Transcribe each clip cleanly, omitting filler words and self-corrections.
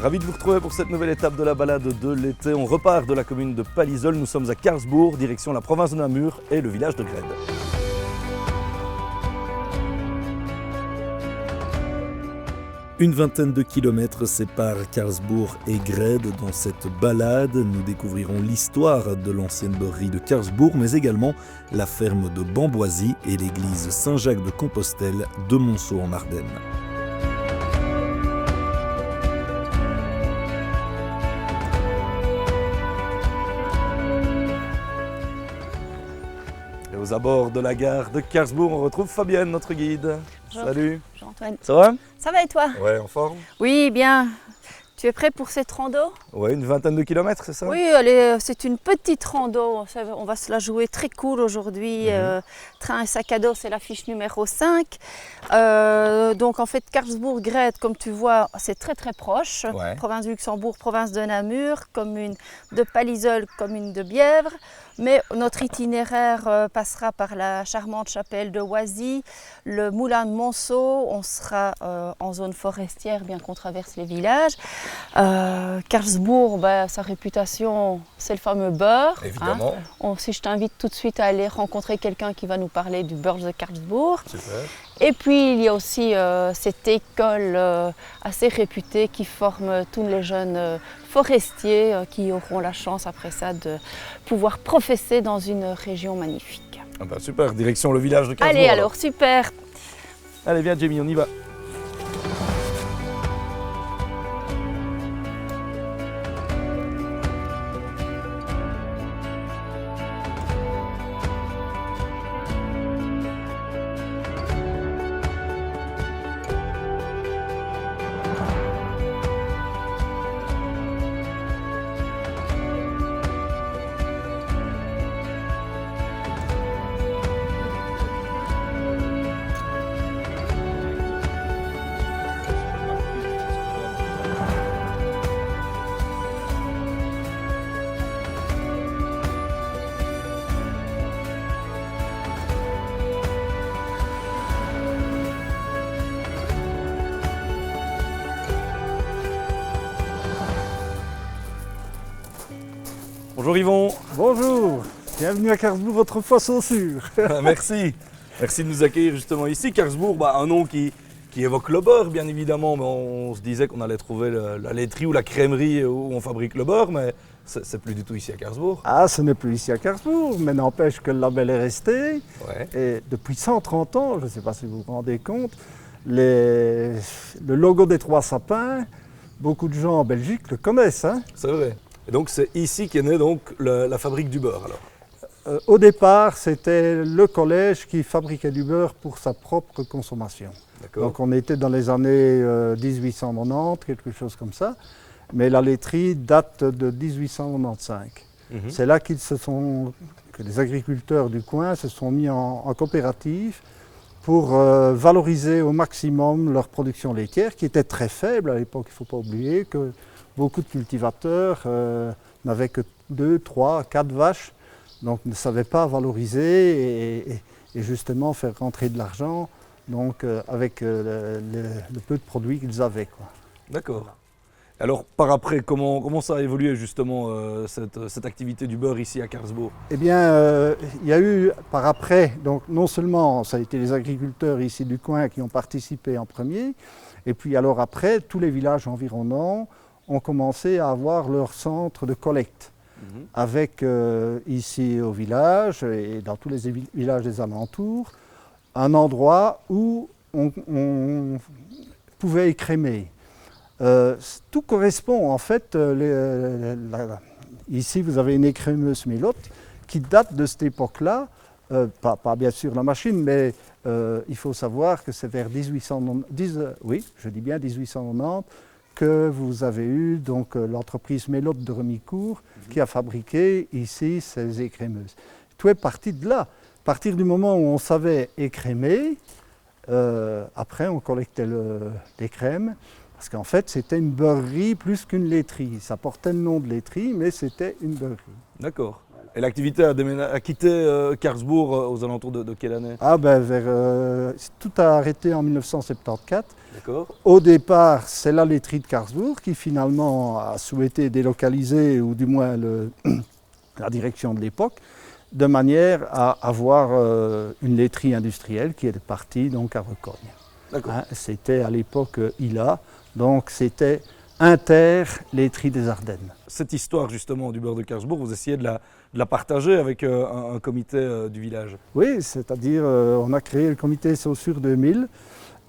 Ravi de vous retrouver pour cette nouvelle étape de la balade de l'été. On repart de la commune de Pallisol. Nous sommes à Karlsbourg, direction la province de Namur et le village de Grède. Une vingtaine de kilomètres séparent Karlsbourg et Grède. Dans cette balade, nous découvrirons l'histoire de l'ancienne beurrerie de Karlsbourg, mais également la ferme de Bamboisy et l'église Saint-Jacques de Compostelle de Monceau en Ardennes. Et aux abords de la gare de Karlsbourg, on retrouve Fabienne, notre guide. Bonjour. Salut. Bonjour Antoine. Ça va? Ça va et toi? Ouais, en forme? Oui, bien. Tu es prêt pour cette rando? Ouais, une vingtaine de kilomètres, c'est ça? Oui, allez, c'est une petite rando. On va se la jouer très cool aujourd'hui. Train et sac à dos, c'est la fiche numéro 5. Donc en fait, Karlsbourg-Grède, comme tu vois, c'est très très proche. Ouais. Province du Luxembourg, province de Namur, commune de Pallisol, commune de Bièvre. Mais notre itinéraire passera par la charmante chapelle de Oisy, le moulin de Monceau. On sera en zone forestière, bien qu'on traverse les villages. Karlsbourg, sa réputation, c'est le fameux beurre. Évidemment. Si je t'invite tout de suite à aller rencontrer quelqu'un qui va nous parler du beurre de Karlsbourg. Super. Et puis il y a aussi cette école assez réputée qui forme tous les jeunes forestiers qui auront la chance après ça de pouvoir professer dans une région magnifique. Ah bah super, direction le village de Karlsbourg. Allez alors, super. Allez, viens Jamie, on y va. Bonjour Yvon. Bonjour, bienvenue à Karlsbourg, votre poisson sûr. Merci. Merci de nous accueillir justement ici. Karlsbourg, un nom qui évoque le beurre bien évidemment, mais on se disait qu'on allait trouver la laiterie ou la crèmerie où on fabrique le beurre, mais c'est plus du tout ici à Karlsbourg. Ah, ce n'est plus ici à Karlsbourg, mais n'empêche que le label est resté. Ouais. Et depuis 130 ans, je ne sais pas si vous vous rendez compte, le logo des trois sapins, beaucoup de gens en Belgique le connaissent. C'est vrai. Et donc c'est ici qu'est née donc la fabrique du beurre alors. Au départ, c'était le collège qui fabriquait du beurre pour sa propre consommation. D'accord. Donc on était dans les années 1890, quelque chose comme ça. Mais la laiterie date de 1895. C'est là que les agriculteurs du coin se sont mis en coopérative pour valoriser au maximum leur production laitière, qui était très faible à l'époque. Il ne faut pas oublier que beaucoup de cultivateurs n'avaient que 2, 3, 4 vaches, donc ne savaient pas valoriser et justement faire rentrer de l'argent avec le peu de produits qu'ils avaient, quoi. D'accord. Alors par après, comment ça a évolué justement cette activité du beurre ici à Karlsbourg? Eh bien, il y a eu par après, donc non seulement ça a été les agriculteurs ici du coin qui ont participé en premier, et puis alors après, tous les villages environnants ont commencé à avoir leur centre de collecte, avec ici au village et dans tous les villages des alentours, un endroit où on pouvait écrémer. Tout correspond en fait, ici vous avez une écrémeuse Mélotte qui date de cette époque-là, pas bien sûr la machine, mais il faut savoir que c'est vers 1890 que vous avez eu donc l'entreprise Mélotte de Remicourt qui a fabriqué ici ces écrémeuses. Tout est parti de là. À partir du moment où on savait écrémer, après on collectait les crèmes, parce qu'en fait c'était une beurrerie plus qu'une laiterie. Ça portait le nom de laiterie, mais c'était une beurrerie. D'accord. Voilà. Et l'activité a quitté Karlsbourg aux alentours de quelle année? Ah ben tout a arrêté en 1974. D'accord. Au départ, c'est la laiterie de Karlsbourg qui finalement a souhaité délocaliser, ou du moins la direction de l'époque, de manière à avoir une laiterie industrielle qui est partie donc à Recogne. D'accord. Hein, c'était à l'époque ILA, donc c'était Inter Laiterie des Ardennes. Cette histoire justement du beurre de Karlsbourg, vous essayez de la partager avec un comité du village. Oui, c'est-à-dire on a créé le comité Saussure 2000.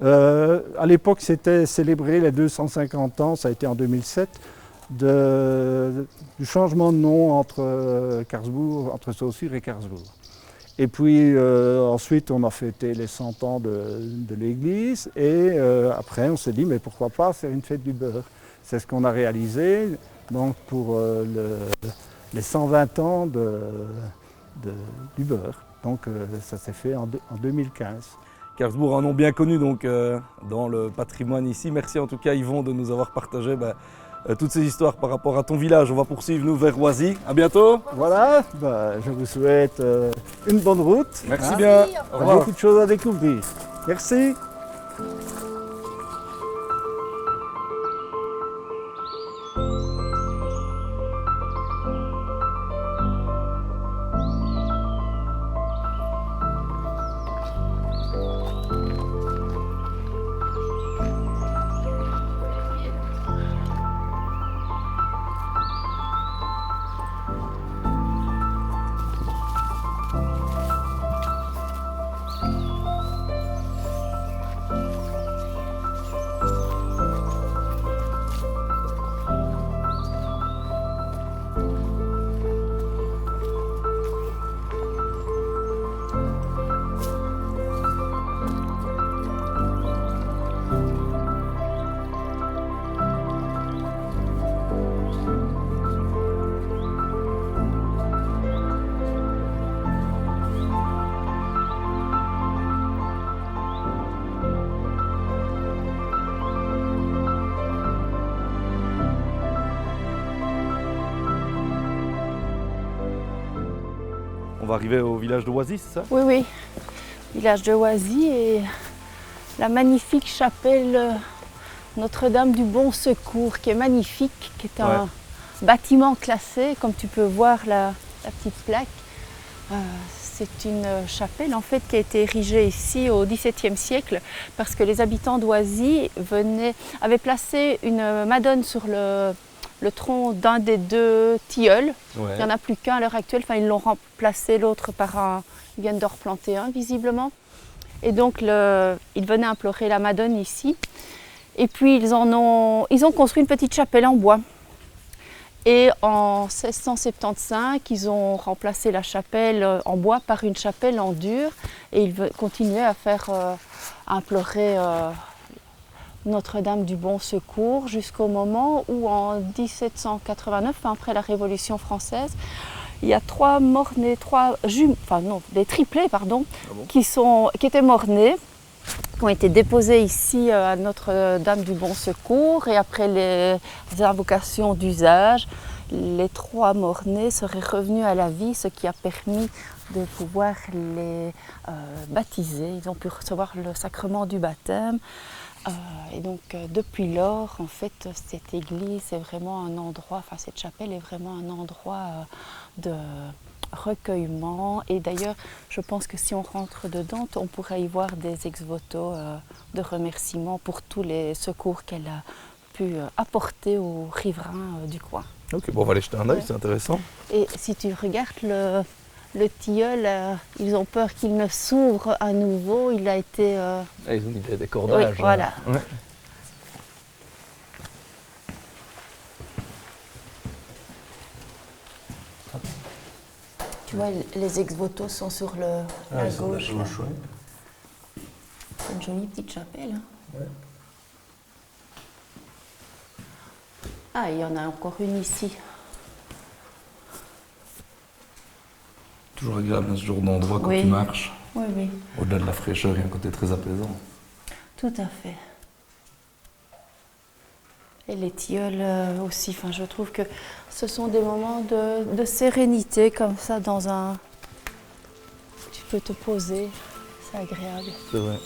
À l'époque, c'était célébré les 250 ans, ça a été en 2007, du changement de nom entre Karlsbourg, entre Saussure et Karlsbourg. Et puis ensuite, on a fêté les 100 ans de l'église et après, on s'est dit, mais pourquoi pas faire une fête du beurre? C'est ce qu'on a réalisé donc, pour les 120 ans du beurre. Donc ça s'est fait en 2015. Karlsbourg, un nom bien connu donc, dans le patrimoine ici. Merci en tout cas Yvon de nous avoir partagé toutes ces histoires par rapport à ton village. On va poursuivre nous vers Oisy. À bientôt. Voilà, je vous souhaite une bonne route. Merci bien. Au revoir. Beaucoup de choses à découvrir. Merci. On va arriver au village de Oisy, c'est ça? Oui, oui, village de Oisy et la magnifique chapelle Notre-Dame du Bon Secours qui est magnifique, qui est un bâtiment classé, comme tu peux voir la petite plaque. C'est une chapelle en fait qui a été érigée ici au XVIIe siècle parce que les habitants d'Oisy avaient placé une madone sur le tronc d'un des deux tilleuls. Ouais. Il n'y en a plus qu'un à l'heure actuelle, ils l'ont remplacé l'autre par un... Ils viennent d'en replanter un visiblement. Et donc ils venaient implorer la Madone ici. Et puis ils ont construit une petite chapelle en bois. Et en 1675, ils ont remplacé la chapelle en bois par une chapelle en dur. Et ils continuaient à faire implorer Notre-Dame du Bon Secours jusqu'au moment où en 1789, après la Révolution française, il y a des triplés qui étaient morts-nés, qui ont été déposés ici à Notre-Dame du Bon Secours et après les invocations d'usage, les 3 morts-nés seraient revenus à la vie, ce qui a permis de pouvoir les baptiser. Ils ont pu recevoir le sacrement du baptême. Et donc depuis lors, en fait, cette église est vraiment un endroit, cette chapelle est vraiment un endroit de recueillement. Et d'ailleurs, je pense que si on rentre dedans, on pourrait y voir des ex-voto de remerciements pour tous les secours qu'elle a pu apporter aux riverains du coin. Ok, bon, on va aller jeter un œil, c'est intéressant. Et si tu regardes le tilleul, ils ont peur qu'il ne s'ouvre à nouveau. Il a été... Ils ont mis des cordages. Oui, voilà. Ouais. Tu vois, les ex-voto sont sur la gauche. C'est une jolie petite chapelle. Ouais. Ah, il y en a encore une ici. Toujours agréable ce genre d'endroit quand tu marches. Oui, oui. Au-delà de la fraîcheur, il y a un côté très apaisant. Tout à fait. Et les tilleuls aussi, enfin, je trouve que ce sont des moments de sérénité comme ça dans un... Tu peux te poser, c'est agréable. C'est vrai.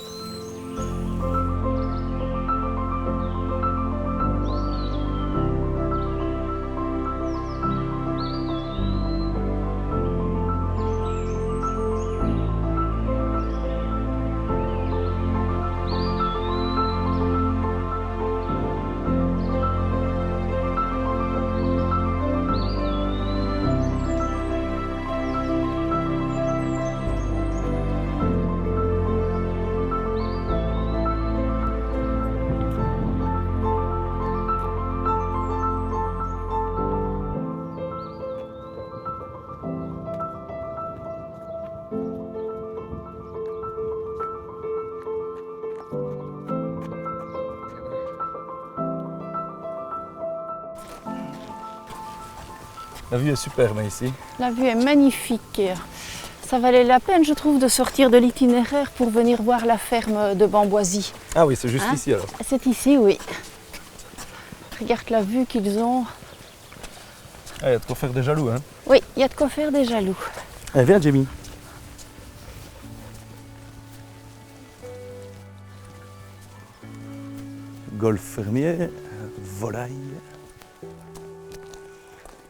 La vue est superbe ici. La vue est magnifique. Ça valait la peine, je trouve, de sortir de l'itinéraire pour venir voir la ferme de Bamboisie. Ah oui, c'est juste Hein? ici alors. C'est ici, oui. Regarde la vue qu'ils ont. Ah, il y a de quoi faire des jaloux, hein. Oui, il y a de quoi faire des jaloux. Allez, viens Jamie. Golfe fermier, volaille.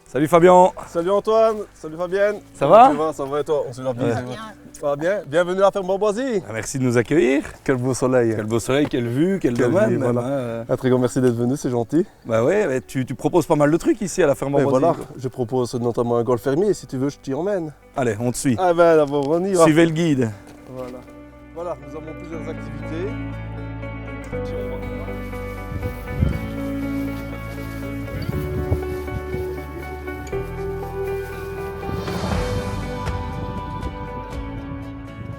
Salut Fabien. Salut Antoine, salut Fabienne. Ça va? Ça va et toi? On se l'a bien. Ouais. Ça va bien? Bienvenue à la ferme Bamboisie. Ah, merci de nous accueillir. Quel beau soleil. Quel beau soleil, quelle vue, quel Quelle domaine vue, même, voilà. hein. Un très grand merci d'être venu, c'est gentil. Bah ouais, mais tu proposes pas mal de trucs ici à la ferme Et Bamboisie. voilà, je propose notamment un golf fermier, si tu veux, je t'y emmène. Allez, on te suit. Ah ben d'abord, on y va. Suivez le guide. Voilà. Voilà, nous avons plusieurs activités.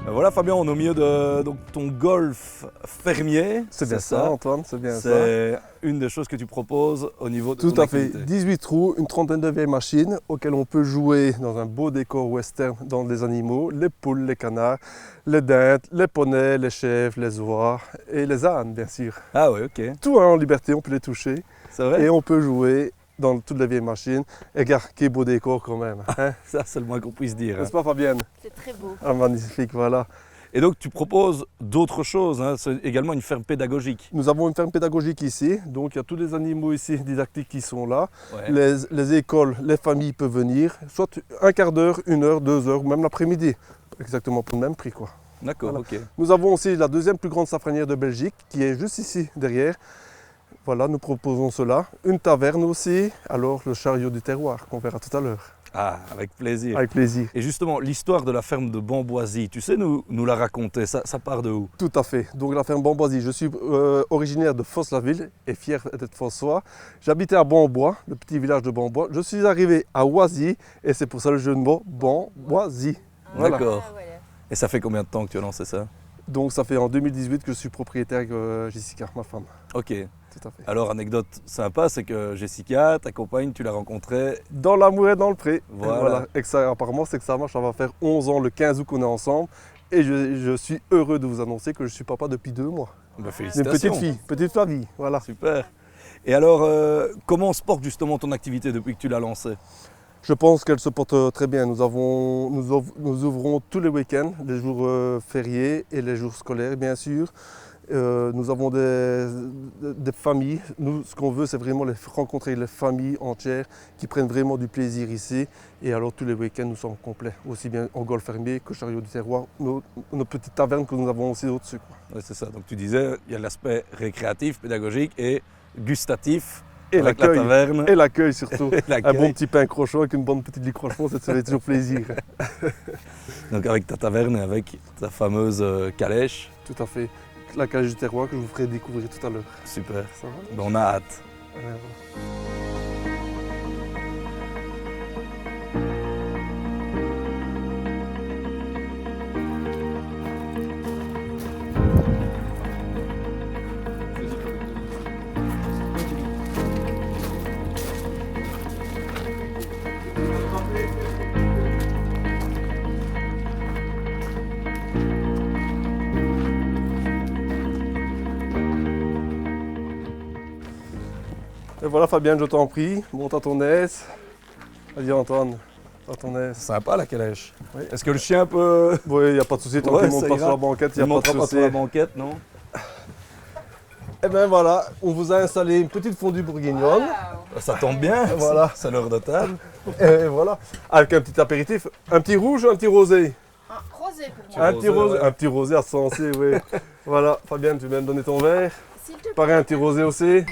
Ben voilà Fabien, on est au milieu de donc, ton golf fermier. C'est bien ça, Antoine, c'est bien ça. C'est une des choses que tu proposes au niveau de Tout ton à fait. activité. 18 trous, une trentaine de vieilles machines auxquelles on peut jouer dans un beau décor western dans les animaux, les poules, les canards, les dindes, les poneys, les chèvres, les oies et les ânes, bien sûr. Ah ouais, ok. Tout en liberté, on peut les toucher C'est vrai. et on peut jouer dans toutes les vieilles machines. Et regarde, quel beau décor quand même. Hein? Ça, c'est le moins qu'on puisse dire. N'est-ce pas Fabienne? C'est très beau. Ah, magnifique, voilà. Et donc tu proposes d'autres choses, hein. C'est également une ferme pédagogique. Nous avons une ferme pédagogique ici, donc il y a tous les animaux ici didactiques qui sont là. Ouais. Les écoles, les familles peuvent venir, soit un quart d'heure, 1 heure, 2 heures, ou même l'après-midi. Exactement pour le même prix, quoi. D'accord, Voilà. ok. Nous avons aussi la deuxième plus grande safranière de Belgique, qui est juste ici, derrière. Voilà, nous proposons cela. Une taverne aussi, alors le chariot du terroir, qu'on verra tout à l'heure. Ah, avec plaisir. Avec plaisir. Et justement, l'histoire de la ferme de Bamboisie, tu sais nous la raconter, ça part de où? Tout à fait. Donc la ferme Bamboisie, je suis originaire de Fosse-la-Ville et fier d'être fossois. J'habitais à Bambois, le petit village de Bambois. Je suis arrivé à Oisy et c'est pour ça le jeu de mots Bamboisie. Voilà. D'accord. Ah, voilà. Et ça fait combien de temps que tu as lancé ça? Donc ça fait en 2018 que je suis propriétaire avec Jessica, ma femme. Ok. Tout à fait. Alors, anecdote sympa, c'est que Jessica, ta compagne, tu l'as rencontrée. Dans l'amour et dans le pré. Voilà. Et que ça, apparemment, c'est que ça marche. Ça va faire 11 ans le 15 août qu'on est ensemble. Et je suis heureux de vous annoncer que je suis papa depuis 2 mois. Bah, Une félicitations. petite fille, petite Flavie. Voilà. Super. Et alors, comment se porte justement ton activité depuis que tu l'as lancée? Je pense qu'elle se porte très bien. Nous ouvrons tous les week-ends, les jours fériés et les jours scolaires, bien sûr. Nous avons des familles. Nous, ce qu'on veut, c'est vraiment rencontrer les familles entières qui prennent vraiment du plaisir ici. Et alors, tous les week-ends, nous sommes complets, aussi bien en golf fermier que chariot du terroir, nos petites tavernes que nous avons aussi au-dessus. Ouais, c'est ça. Donc, tu disais, il y a l'aspect récréatif, pédagogique et gustatif. Et avec la l'accueil. taverne. Et l'accueil surtout. Et Un l'accueil. bon petit pain crochant avec une bonne petite liqueur, ça fait toujours plaisir. Donc, avec ta taverne et avec ta fameuse calèche. Tout à fait. La cage du terroir que je vous ferai découvrir tout à l'heure. Super. Ça va? Ben, on a hâte. Voilà. Et voilà Fabienne, je t'en prie, monte à ton aise. Vas-y Antoine, à ton aise. Sympa la calèche. Oui. Est-ce que le chien peut... Oui, il n'y a pas de souci, tant Ouais, qu'il ne monte ça pas ira. sur la banquette, il Il n'y a pas montera de pas souci. sur la banquette, non? Et bien voilà, on vous a installé une petite fondue bourguignonne. Ça tombe bien, Voilà. c'est l'heure de table. Et voilà, avec un petit apéritif. Un petit rouge ou un petit rosé? Rosé pour moi. Un petit rosé, ouais. un petit rosé à sensé, oui. Voilà, Fabienne, tu viens me donner ton verre. S'il te plaît. Pareil, un petit rosé aussi.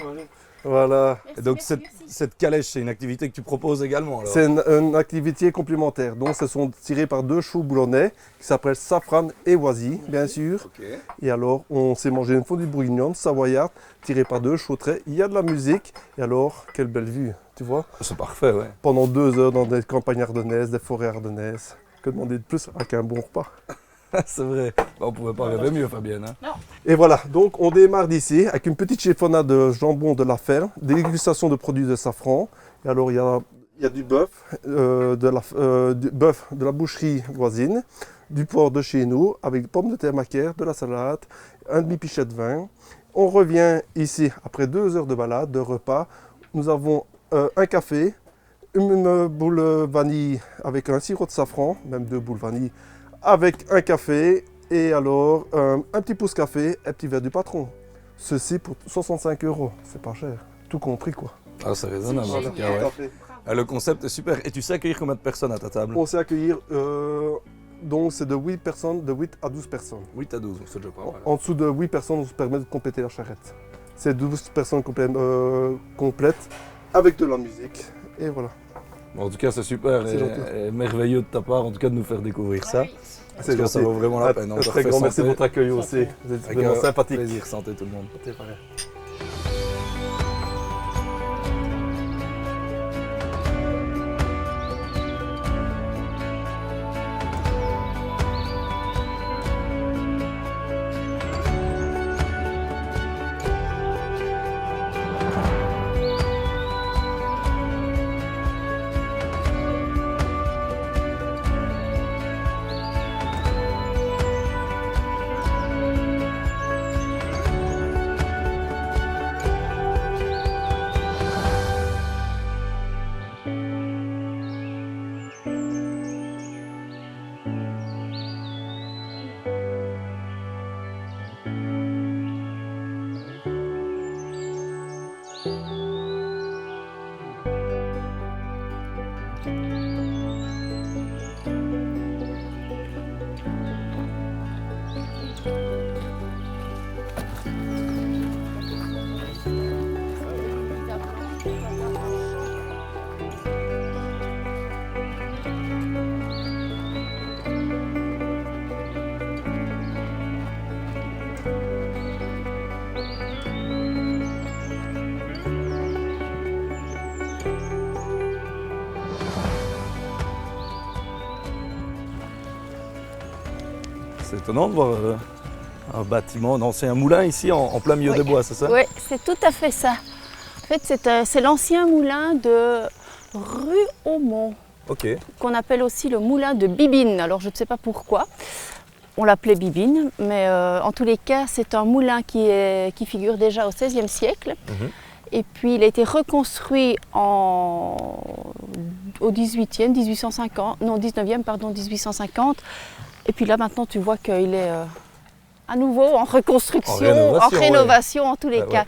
Voilà. Merci, Et donc merci, merci. cette calèche, c'est une activité que tu proposes également alors? C'est une activité complémentaire. Donc, ce sont tirés par deux chevaux boulonnais qui s'appellent Safran et Oisy, bien sûr. Ok. Et alors, on s'est mangé une fondue bourguignonne savoyarde tirée par deux chevaux traits. Il y a de la musique. Et alors, quelle belle vue, tu vois. C'est parfait, ouais. Pendant 2 heures dans des campagnes ardennaises, des forêts ardennaises. Que demander de plus avec un bon repas. C'est vrai. On pouvait pas rêver mieux, Fabienne. Hein. Et voilà, donc on démarre d'ici avec une petite chiffonade de jambon de la ferme, dégustation de produits de Safran. Et alors il y a du bœuf, de la boucherie voisine, du porc de chez nous, avec pommes de terre macaire, de la salade, un demi-pichet de vin. On revient ici après 2 heures de balade, de repas. Nous avons un café, une boule vanille avec un sirop de safran, même 2 boules vanille, avec un café. Et alors, un petit pouce café et un petit verre du patron. Ceci pour 65 €. C'est pas cher. Tout compris, quoi. Ah, c'est raisonnable en tout cas, Tout ouais. à fait. Ah, le concept est super. Et tu sais accueillir combien de personnes à ta table? On sait accueillir, donc c'est de 8 personnes, de 8 à 12 personnes. 8 à 12, c'est déjà pas mal. En dessous de 8 personnes, on se permet de compléter la charrette. C'est 12 personnes complètes avec de la musique. Et voilà. Bon, en tout cas, c'est super C'est gentil. et merveilleux de ta part, en tout cas, de nous faire découvrir ça. Parce que ça gentil. vaut vraiment la peine. Un Encore très fait grand merci de santé. votre accueil aussi. Vous êtes Avec vraiment un sympathique. plaisir, santé tout le monde. C'est vrai. C'est étonnant de voir un bâtiment, non, c'est un moulin ici en plein milieu Oui. des bois, c'est ça? Oui, c'est tout à fait ça. En fait, c'est l'ancien moulin de rue Aumont, Ok. qu'on appelle aussi le moulin de Bibine. Alors, je ne sais pas pourquoi on l'appelait Bibine, mais en tous les cas, c'est un moulin qui figure déjà au XVIe siècle. Mhm. Et puis, il a été reconstruit au 18e, 1850, non, 19e, pardon, 1850. Et puis là, maintenant, tu vois qu'il est à nouveau en reconstruction, en rénovation en tous les Ah, cas. ouais.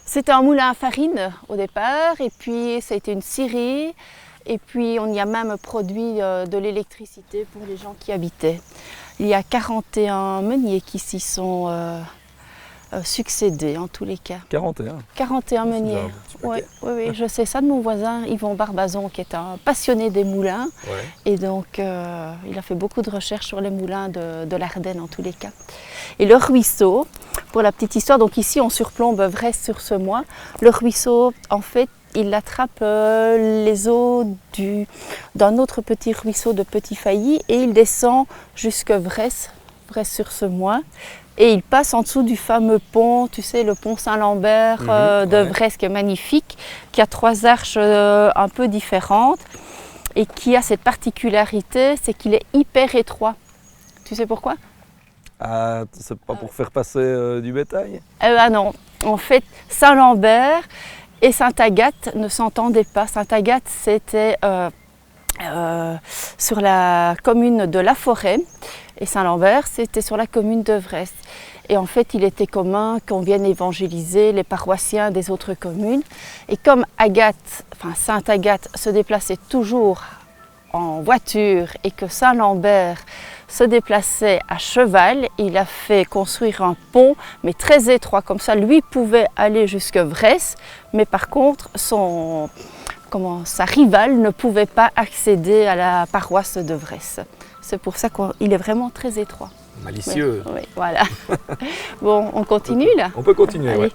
C'était un moulin à farine au départ, et puis ça a été une scierie, et puis on y a même produit de l'électricité pour les gens qui habitaient. Il y a 41 meuniers qui s'y sont succédés en tous les cas. 41. 41 meuniers. déjà un petit paquet. Oui, je sais ça de mon voisin Yvon Barbazon, qui est un passionné des moulins. Ouais. Et donc, il a fait beaucoup de recherches sur les moulins de l'Ardenne en tous les cas. Et le ruisseau, pour la petite histoire, donc ici on surplombe Vresse-sur-Semois. Le ruisseau, en fait, il attrape les eaux d'un autre petit ruisseau de Petit Failly et il descend jusque Vresse-sur-Semois. Et il passe en dessous du fameux pont, tu sais, le pont Saint-Lambert de ouais. Vresse, qui est magnifique, qui a 3 arches un peu différentes et qui a cette particularité, c'est qu'il est hyper étroit. Tu sais pourquoi? Ah, c'est pas pour faire passer du bétail? Ah non, en fait, Saint-Lambert et Sainte-Agathe ne s'entendaient pas. Sainte-Agathe, c'était sur la commune de La Forêt et Saint-Lambert, c'était sur la commune de Vresse. Et en fait, il était commun qu'on vienne évangéliser les paroissiens des autres communes. Et comme Sainte-Agathe se déplaçait toujours en voiture et que Saint-Lambert se déplaçait à cheval, il a fait construire un pont, mais très étroit. Comme ça, lui pouvait aller jusque Vresse, mais par contre, sa rivale ne pouvait pas accéder à la paroisse de Vresse. C'est pour ça qu'il est vraiment très étroit. Malicieux. Oui, voilà. Bon, on continue là? On peut continuer, oui.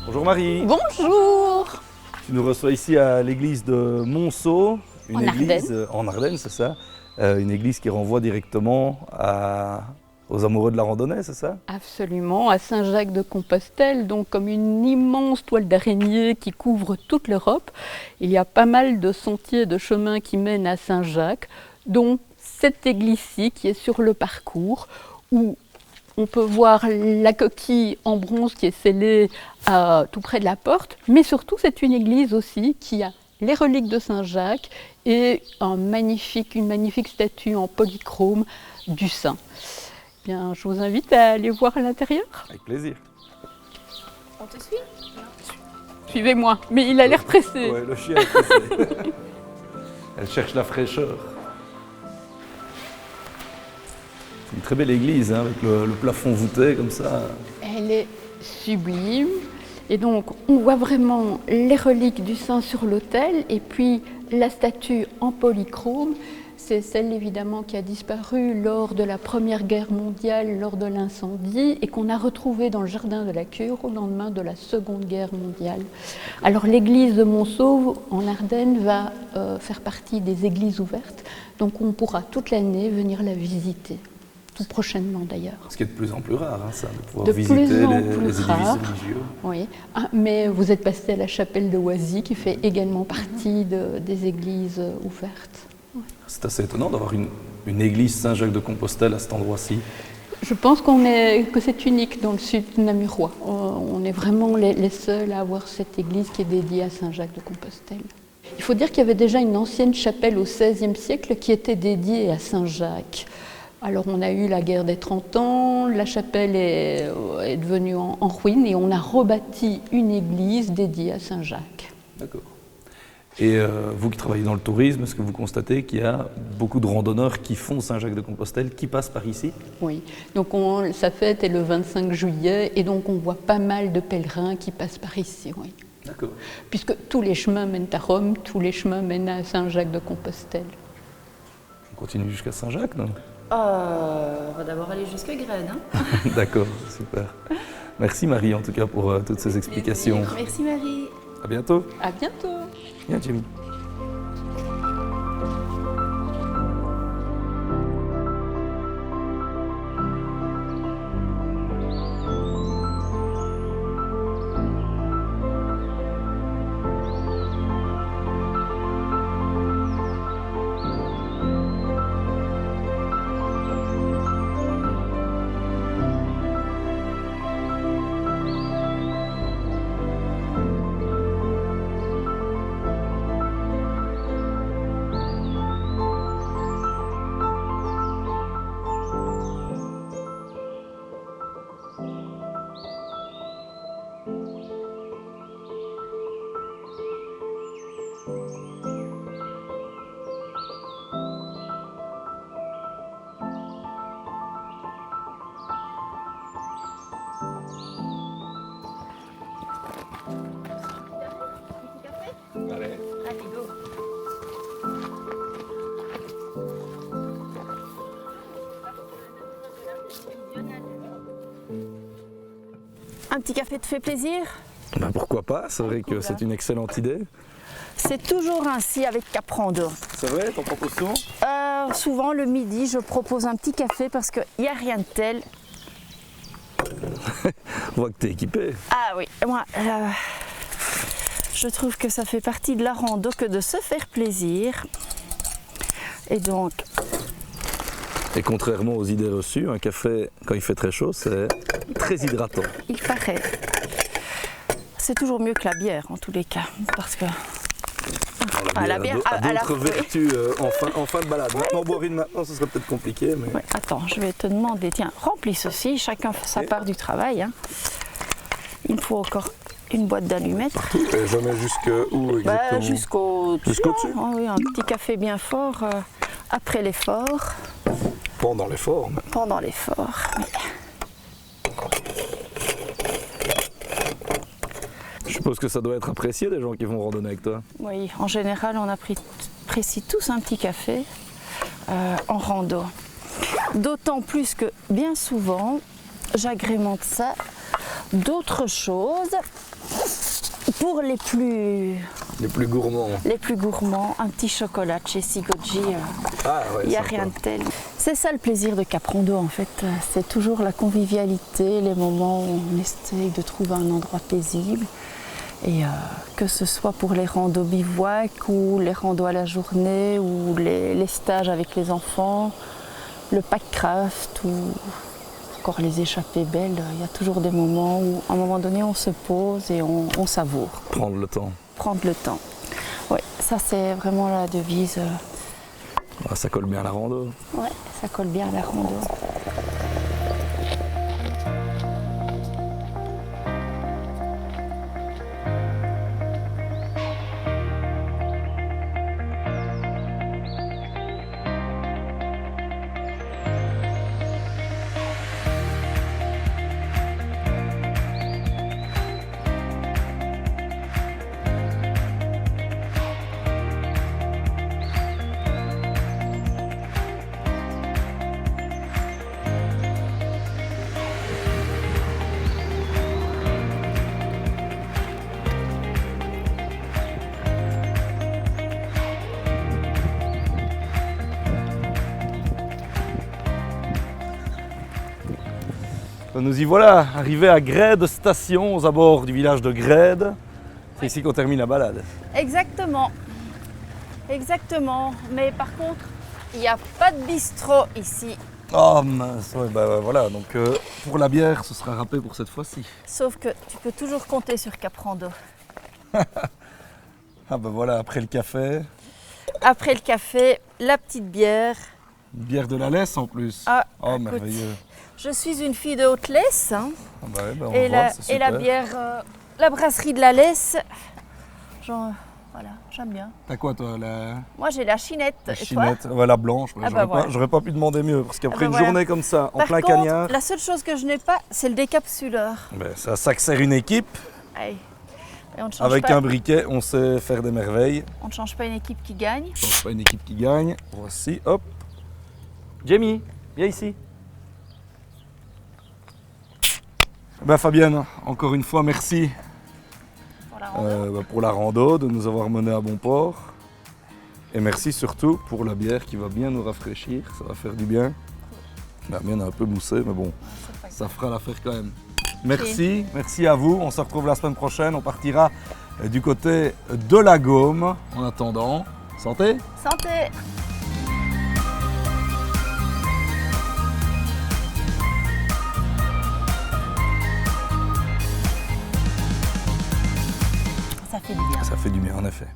Bonjour Marie. Bonjour. Tu nous reçois ici à l'église de Monceau, une En église Ardennes. En Ardennes, c'est ça, une église qui renvoie directement aux amoureux de la randonnée, c'est ça? Absolument, à Saint-Jacques de Compostelle, donc comme une immense toile d'araignée qui couvre toute l'Europe. Il y a pas mal de sentiers, de chemins qui mènent à Saint-Jacques, dont cette église-ci qui est sur le parcours, où on peut voir la coquille en bronze qui est scellée tout près de la porte, mais surtout c'est une église aussi qui a les reliques de Saint-Jacques et une magnifique statue en polychrome du saint. Bien, je vous invite à aller voir à l'intérieur. Avec plaisir. On te suit? Suivez-moi, mais il a l'air pressé. Ouais, le chien est pressé. Elle cherche la fraîcheur. C'est une très belle église, hein, avec le plafond voûté comme ça. Elle est sublime. Et donc, on voit vraiment les reliques du saint sur l'autel et puis la statue en polychrome. C'est celle évidemment qui a disparu lors de la Première Guerre mondiale, lors de l'incendie, et qu'on a retrouvée dans le jardin de la cure au lendemain de la Seconde Guerre mondiale. Alors l'église de Monceau en Ardennes va faire partie des églises ouvertes, donc on pourra toute l'année venir la visiter. Tout prochainement d'ailleurs. Ce qui est de plus en plus rare, hein, ça, de pouvoir De visiter plus en les plus édifices rare. religieux. Oui, mais vous êtes passé à la chapelle de Oisy qui fait également partie des églises ouvertes. C'est assez étonnant d'avoir une église Saint-Jacques de Compostelle à cet endroit-ci. Je pense que c'est unique dans le sud namurois. On est vraiment les seuls à avoir cette église qui est dédiée à Saint-Jacques de Compostelle. Il faut dire qu'il y avait déjà une ancienne chapelle au XVIe siècle qui était dédiée à Saint-Jacques. Alors on a eu la guerre des 30 ans, la chapelle est devenue en ruine et on a rebâti une église dédiée à Saint-Jacques. D'accord. Et vous qui travaillez dans le tourisme, est-ce que vous constatez qu'il y a beaucoup de randonneurs qui font Saint-Jacques de Compostelle, qui passent par ici? Oui, donc sa fête est le 25 juillet et donc on voit pas mal de pèlerins qui passent par ici, oui. D'accord. Puisque tous les chemins mènent à Rome, tous les chemins mènent à Saint-Jacques de Compostelle. On continue jusqu'à Saint-Jacques, non? On va d'abord aller jusque Graines. Hein. D'accord, super. Merci Marie en tout cas pour toutes ces explications. Merci Marie. À bientôt. À bientôt. Bien Jimmy. Un petit café te fait plaisir? Ben pourquoi pas, c'est vrai que c'est une excellente idée. C'est toujours ainsi avec Caprando. C'est vrai, t'en proposes souvent? Souvent le midi, je propose un petit café parce qu'il n'y a rien de tel. On voit que t'es équipé. Ah oui, moi, je trouve que ça fait partie de la rando que de se faire plaisir. Et donc, Et contrairement aux idées reçues, un café, quand il fait très chaud, c'est très hydratant. il paraît. C'est toujours mieux que la bière en tous les cas. Parce que. La bière a d'autres vertus en fin de balade. Maintenant, boire une maintenant, ce serait peut-être compliqué. Mais... Ouais, attends, je vais te demander, tiens, remplis ceci, chacun fait sa part du travail. Hein. Il me faut encore une boîte d'allumettes. Et je mets jusque où exactement? Jusqu'au dessus. Jusqu'au dessus. Ah oui, un petit café bien fort après l'effort. Pendant l'effort. Mais... Pendant l'effort. Oui. Je suppose que ça doit être apprécié des gens qui vont randonner avec toi. Oui, en général, on apprécie tous un petit café en rando. D'autant plus que bien souvent, j'agrémente ça d'autres choses pour les plus gourmands. Les plus gourmands, un petit chocolat de chez Sigoji, il n'y a rien de tel. C'est ça le plaisir de Caprando en fait, c'est toujours la convivialité, les moments où on essaye de trouver un endroit paisible. Et que ce soit pour les randos bivouac ou les randos à la journée ou les stages avec les enfants, le packcraft ou encore les échappées belles, il y a toujours des moments où à un moment donné on se pose et on savoure. Prendre le temps. Prendre le temps. Oui, ça c'est vraiment la devise. Ah, ça colle bien à la rando. Oui, ça colle bien à la rando. Nous y voilà, arrivés à Grède Station, aux abords du village de Grède. C'est ici qu'on termine la balade. Exactement. Exactement. Mais par contre, il n'y a pas de bistrot ici. Oh mince, ouais, bah voilà, donc pour la bière, ce sera râpé pour cette fois-ci. Sauf que tu peux toujours compter sur Caprando. Ah bah voilà, après le café. Après le café, la petite bière. Une bière de la laisse en plus. Ah, oh écoute, merveilleux. je suis une fille de Haute-Lesse. Hein. Ah bah ouais, bah on Et, voit, c'est et la super. bière, la brasserie de la Laisse, genre, voilà, j'aime bien. T'as quoi toi, la Moi j'ai la chinette. Et toi? chinette, ouais, la blanche. Ouais, Ah bah voilà. J'aurais pas pu demander mieux, parce qu'après bah une voilà. journée comme ça, en Par plein contre, cagnard, la seule chose que je n'ai pas, c'est le décapsuleur. ben, ça que sert une équipe. Allez. Et on ne change Avec pas, un briquet, on sait faire des merveilles. on ne change pas une équipe qui gagne. Je pense pas une équipe qui gagne. Voici, hop. Jamie, viens ici. Ben Fabienne, encore une fois, merci Pour la rando. pour la rando, de nous avoir menés à bon port. Et merci surtout pour la bière qui va bien nous rafraîchir, ça va faire du bien. La mienne est un peu moussée, mais bon, C'est pas grave. ça fera l'affaire quand même. Merci, merci à vous. On se retrouve la semaine prochaine. On partira du côté de la Gaume. En attendant, santé! Santé. Ça fait du bien. Ça fait du bien en effet.